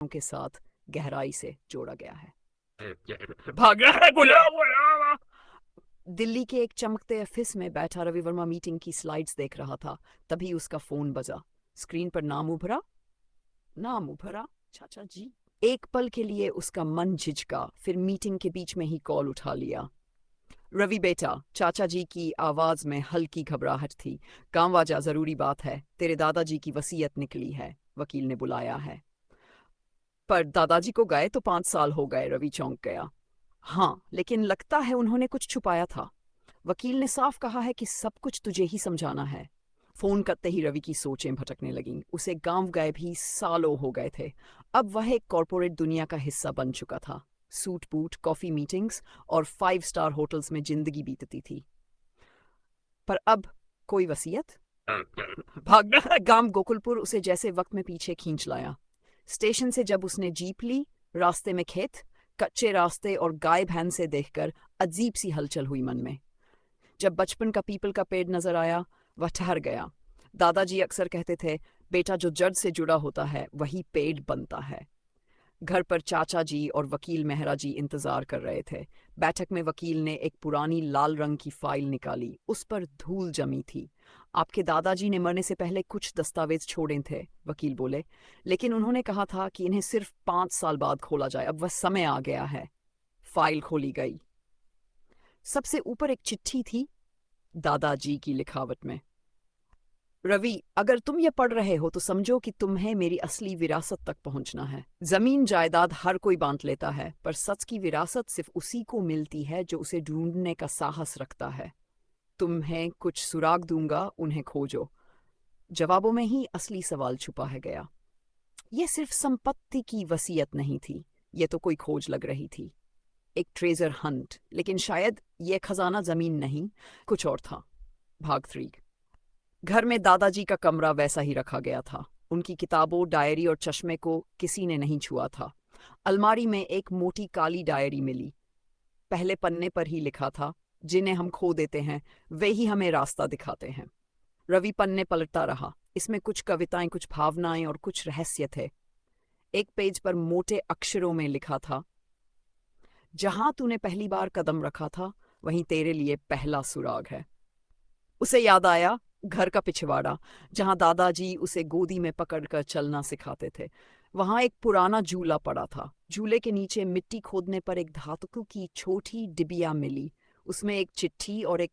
के साथ गहराई से जोड़ा गया है। भाग रहा है, बुलाओ। दिल्ली के एक चमकते ऑफिस में बैठा रवि वर्मा मीटिंग की स्लाइड्स देख रहा था। तभी उसका फोन बजा। स्क्रीन पर नाम उभरा, चाचा जी। एक पल के लिए उसका मन झिझका, फिर मीटिंग के बीच में ही कॉल उठा लिया। रवि बेटा, चाचा जी की आवाज में हल्की घबराहट थी। काम वाजा, जरूरी बात है, तेरे दादाजी की वसीयत निकली है, वकील ने बुलाया है। पर दादाजी को गए तो 5 साल हो गए, रवि चौंक गया। हाँ, लेकिन लगता है उन्होंने कुछ छुपाया था। वकील ने साफ कहा है कि सब कुछ तुझे ही समझाना है। फोन करते ही रवि की सोचें भटकने लगीं। उसे गांव गए भी सालों हो गए थे। अब वह एक कॉरपोरेट दुनिया का हिस्सा बन चुका था। सूट बूट, कॉफी मीटिंग्स और 5 स्टार होटल्स में जिंदगी बीतती थी। पर अब कोई वसीयत? भागना गांव गोकुलपुर उसे जैसे वक्त में पीछे खींच लाया। स्टेशन से जब उसने जीप ली, रास्ते में खेत, कच्चे रास्ते और गाय भैंस से देखकर अजीब सी हलचल हुई मन में। जब बचपन का पीपल का पेड़ नजर आया, वह ठहर गया। दादाजी अक्सर कहते थे, बेटा जो जड़ से जुड़ा होता है वही पेड़ बनता है। घर पर चाचा जी और वकील मेहरा जी इंतजार कर रहे थे। बैठक में वकील ने एक पुरानी लाल रंग की फाइल निकाली। उस पर धूल जमी थी। आपके दादाजी ने मरने से पहले कुछ दस्तावेज छोड़े थे, वकील बोले, लेकिन उन्होंने कहा था कि इन्हें सिर्फ 5 साल बाद खोला जाए। अब वह समय आ गया है। फाइल खोली गई। सबसे ऊपर एक चिट्ठी थी, दादाजी की लिखावट में। रवि, अगर तुम ये पढ़ रहे हो तो समझो कि तुम्हें मेरी असली विरासत तक पहुंचना है। जमीन जायदाद हर कोई बांट लेता है, पर सच की विरासत सिर्फ उसी को मिलती है जो उसे ढूंढने का साहस रखता है। तुम्हें कुछ सुराग दूंगा, उन्हें खोजो। जवाबों में ही असली सवाल छुपा है गया। यह सिर्फ संपत्ति की वसीयत नहीं थी, यह तो कोई खोज लग रही थी। एक ट्रेजर हंट। लेकिन शायद यह खजाना जमीन नहीं, कुछ और था। भाग 3। घर में दादाजी का कमरा वैसा ही रखा गया था। उनकी किताबों, डायरी और चश्मे को किसी ने नहीं छुआ था। अलमारी में एक मोटी काली डायरी मिली। पहले पन्ने पर ही लिखा था, जिन्हें हम खो देते हैं वे ही हमें रास्ता दिखाते हैं। रवि पन्ने पलटता रहा। इसमें कुछ कविताएं, कुछ भावनाएं और कुछ रहस्य थे। एक पेज पर मोटे अक्षरों में लिखा था, जहां तूने पहली बार कदम रखा था वहीं तेरे लिए पहला सुराग है। उसे याद आया, घर का पिछवाड़ा, जहां दादाजी उसे गोदी में पकड़कर चलना सिखाते थे। वहां एक पुराना झूला पड़ा था। झूले के नीचे मिट्टी खोदने पर एक धातु की छोटी डिबिया मिली। उसमें एक चिट्ठी और एक